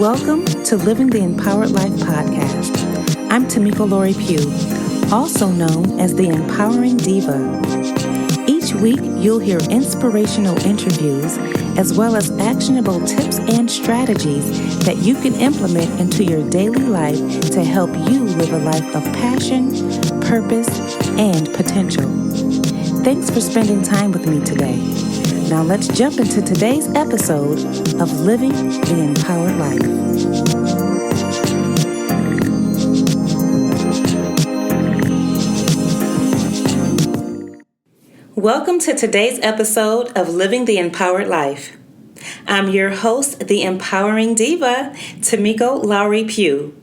Welcome to Living the Empowered Life podcast. I'm Tamiko Pugh, also known as the Empowering Diva. Each week, you'll hear inspirational interviews as well as actionable tips and strategies that you can implement into your daily life to help you live a life of passion, purpose, and potential. Thanks for spending time with me today. Now let's jump into today's episode of Living the Empowered Life. Welcome to today's episode of Living the Empowered Life. I'm your host, the Empowering Diva, Tamiko Pugh.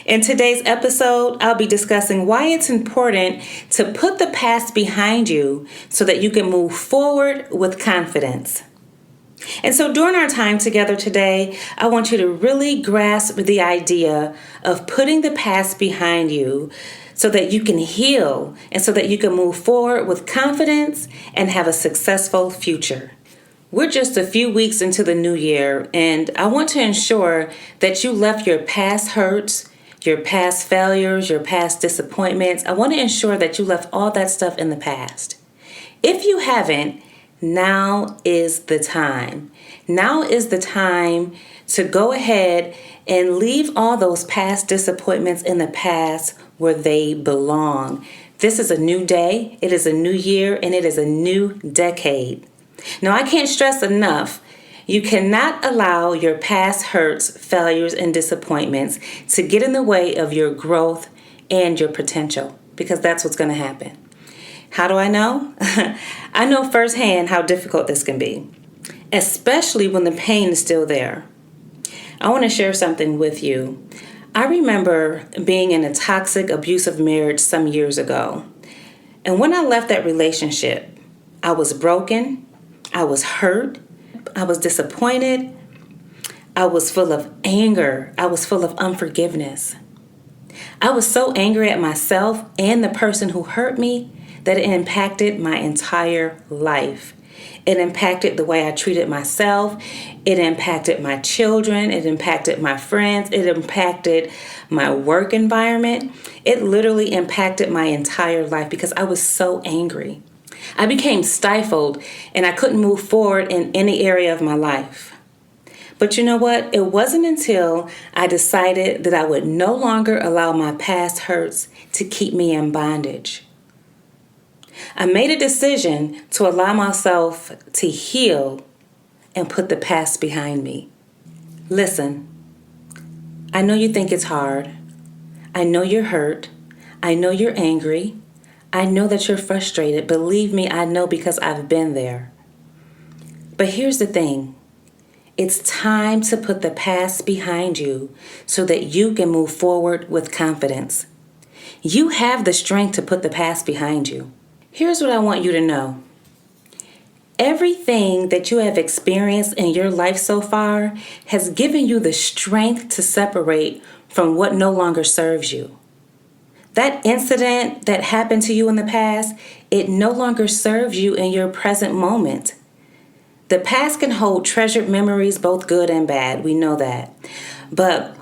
In today's episode, I'll be discussing why it's important to put the past behind you so that you can move forward with confidence. And so during our time together today, I want you to really grasp the idea of putting the past behind you so that you can heal and so that you can move forward with confidence and have a successful future. We're just a few weeks into the new year, and I want to ensure that you left your past hurts, your past failures, your past disappointments. I want to ensure that you left all that stuff in the past. If you haven't, now is the time. Now is the time to go ahead and leave all those past disappointments in the past where they belong. This is a new day, it is a new year, and it is a new decade. Now, I can't stress enough, you cannot allow your past hurts, failures, and disappointments to get in the way of your growth and your potential, because that's what's going to happen. How do I know? I know firsthand how difficult this can be, especially when the pain is still there. I want to share something with you. I remember being in a toxic, abusive marriage some years ago. And when I left that relationship, I was broken. I was hurt. I was disappointed. I was full of anger. I was full of unforgiveness. I was so angry at myself and the person who hurt me that it impacted my entire life. It impacted the way I treated myself. It impacted my children. It impacted my friends. It impacted my work environment. It literally impacted my entire life because I was so angry. I became stifled and I couldn't move forward in any area of my life. But you know what? It wasn't until I decided that I would no longer allow my past hurts to keep me in bondage. I made a decision to allow myself to heal and put the past behind me. Listen, I know you think it's hard. I know you're hurt. I know you're angry. I know that you're frustrated. Believe me, I know because I've been there. But here's the thing. It's time to put the past behind you so that you can move forward with confidence. You have the strength to put the past behind you. Here's what I want you to know. Everything that you have experienced in your life so far has given you the strength to separate from what no longer serves you. That incident that happened to you in the past, it no longer serves you in your present moment. The past can hold treasured memories, both good and bad. We know that. But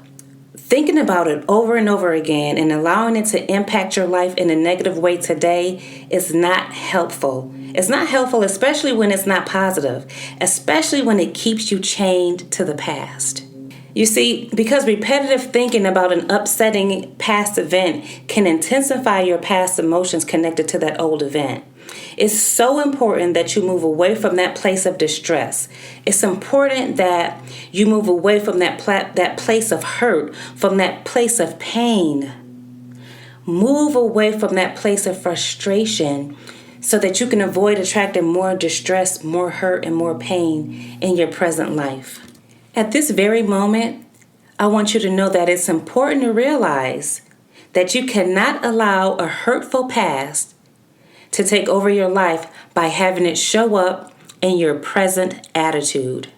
thinking about it over and over again and allowing it to impact your life in a negative way today is not helpful. It's not helpful, especially when it's not positive, especially when it keeps you chained to the past. You see, because repetitive thinking about an upsetting past event can intensify your past emotions connected to that old event. It's so important that you move away from that place of distress. It's important that you move away from that place of hurt, from that place of pain. Move away from that place of frustration so that you can avoid attracting more distress, more hurt, and more pain in your present life. At this very moment, I want you to know that it's important to realize that you cannot allow a hurtful past to take over your life by having it show up in your present attitude.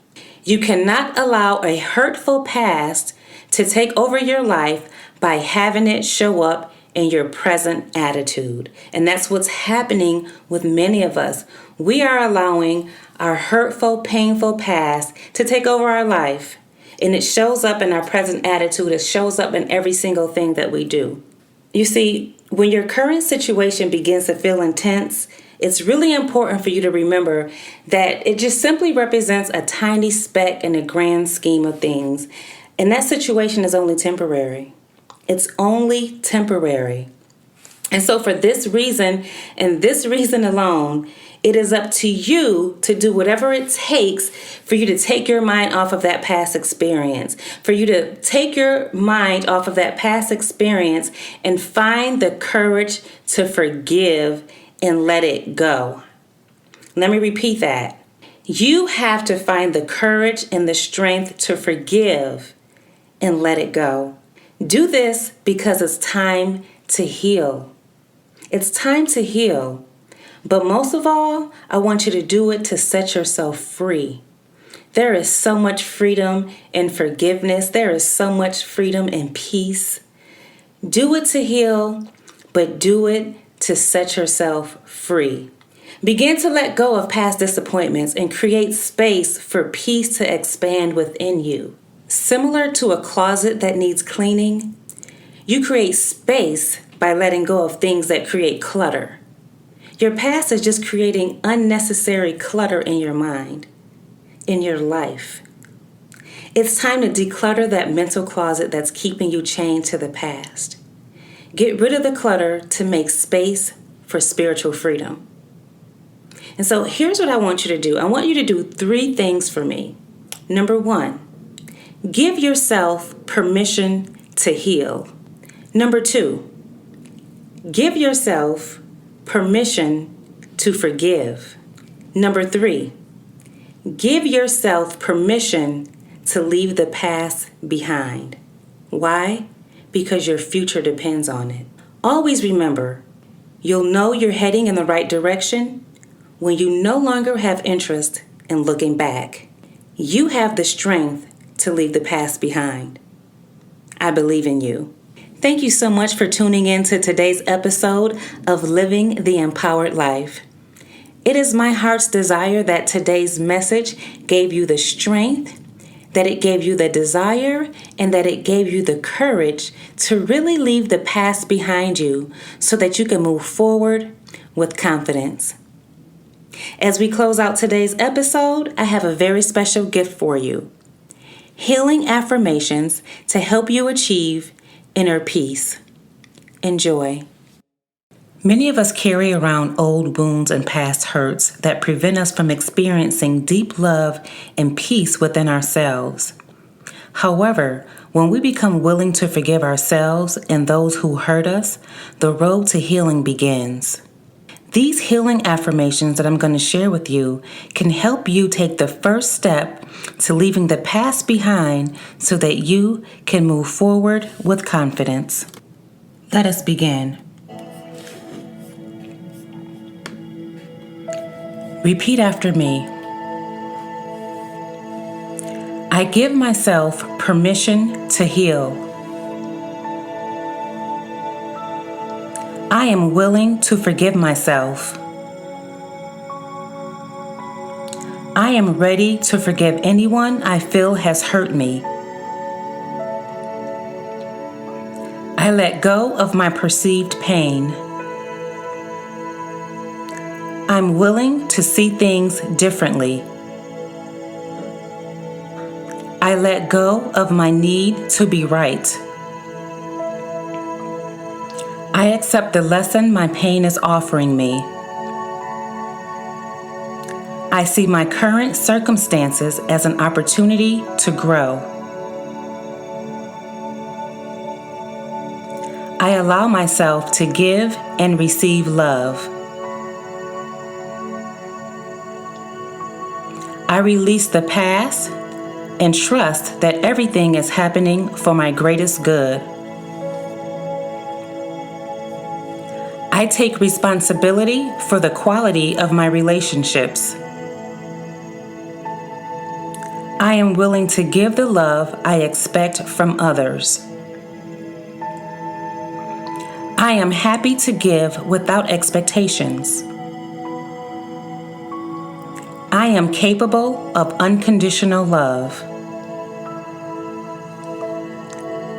You cannot allow a hurtful past to take over your life by having it show up in your present attitude. And that's what's happening with many of us. We are allowing our hurtful, painful past to take over our life. And it shows up in our present attitude. It shows up in every single thing that we do. You see, when your current situation begins to feel intense, it's really important for you to remember that it just simply represents a tiny speck in the grand scheme of things. And that situation is only temporary. It's only temporary. And so for this reason, and this reason alone, it is up to you to do whatever it takes for you to take your mind off of that past experience, for you to take your mind off of that past experience and find the courage to forgive and let it go. Let me repeat that. You have to find the courage and the strength to forgive and let it go. Do this because it's time to heal. It's time to heal. But most of all, I want you to do it to set yourself free. There is so much freedom in forgiveness. There is so much freedom in peace. Do it to heal, but do it to set yourself free. Begin to let go of past disappointments and create space for peace to expand within you. Similar to a closet that needs cleaning, you create space by letting go of things that create clutter. Your past is just creating unnecessary clutter in your mind, in your life. It's time to declutter that mental closet that's keeping you chained to the past. Get rid of the clutter to make space for spiritual freedom. And so here's what I want you to do. I want you to do 3 things for me. Number 1, give yourself permission to heal. Number 2, give yourself permission to forgive. Number 3, give yourself permission to leave the past behind. Why? Because your future depends on it. Always remember, you'll know you're heading in the right direction when you no longer have interest in looking back. You have the strength to leave the past behind. I believe in you. Thank you so much for tuning in to today's episode of Living the Empowered Life. It is my heart's desire that today's message gave you the strength, that it gave you the desire, and that it gave you the courage to really leave the past behind you so that you can move forward with confidence. As we close out today's episode, I have a very special gift for you. Healing affirmations to help you achieve inner peace. Enjoy. Many of us carry around old wounds and past hurts that prevent us from experiencing deep love and peace within ourselves. However, when we become willing to forgive ourselves and those who hurt us, the road to healing begins. These healing affirmations that I'm going to share with you can help you take the first step to leaving the past behind so that you can move forward with confidence. Let us begin. Repeat after me. I give myself permission to heal. I am willing to forgive myself. I am ready to forgive anyone I feel has hurt me. I let go of my perceived pain. I'm willing to see things differently. I let go of my need to be right. I accept the lesson my pain is offering me. I see my current circumstances as an opportunity to grow. I allow myself to give and receive love. I release the past and trust that everything is happening for my greatest good. I take responsibility for the quality of my relationships. I am willing to give the love I expect from others. I am happy to give without expectations. I am capable of unconditional love.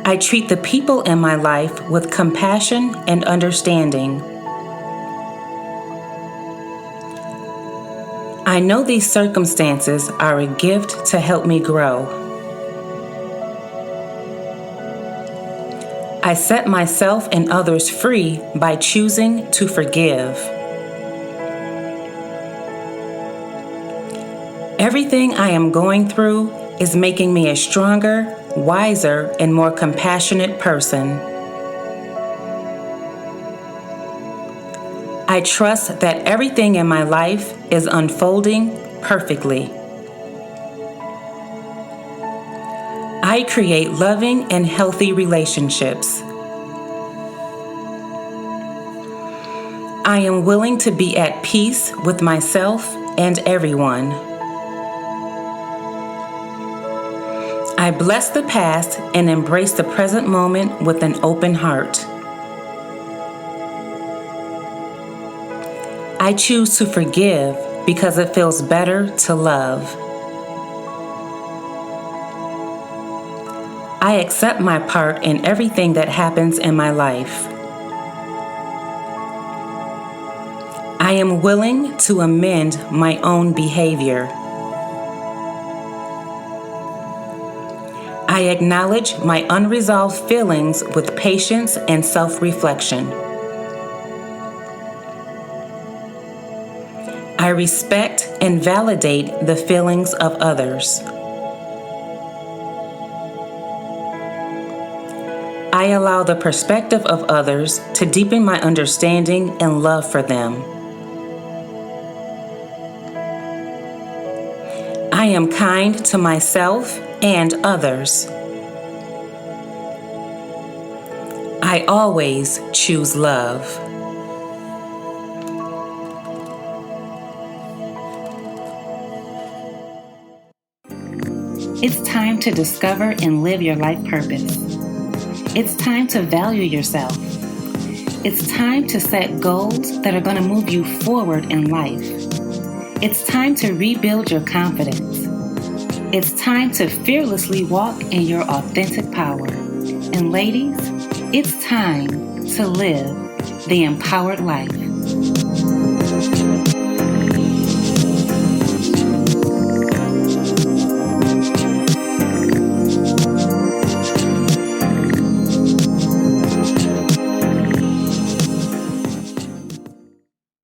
I treat the people in my life with compassion and understanding. I know these circumstances are a gift to help me grow. I set myself and others free by choosing to forgive. Everything I am going through is making me a stronger, wiser, and more compassionate person. I trust that everything in my life is unfolding perfectly. I create loving and healthy relationships. I am willing to be at peace with myself and everyone. I bless the past and embrace the present moment with an open heart. I choose to forgive because it feels better to love. I accept my part in everything that happens in my life. I am willing to amend my own behavior. I acknowledge my unresolved feelings with patience and self-reflection. I respect and validate the feelings of others. I allow the perspective of others to deepen my understanding and love for them. I am kind to myself and others. I always choose love. It's time to discover and live your life purpose. It's time to value yourself. It's time to set goals that are going to move you forward in life. It's time to rebuild your confidence. It's time to fearlessly walk in your authentic power. And ladies, it's time to live the empowered life.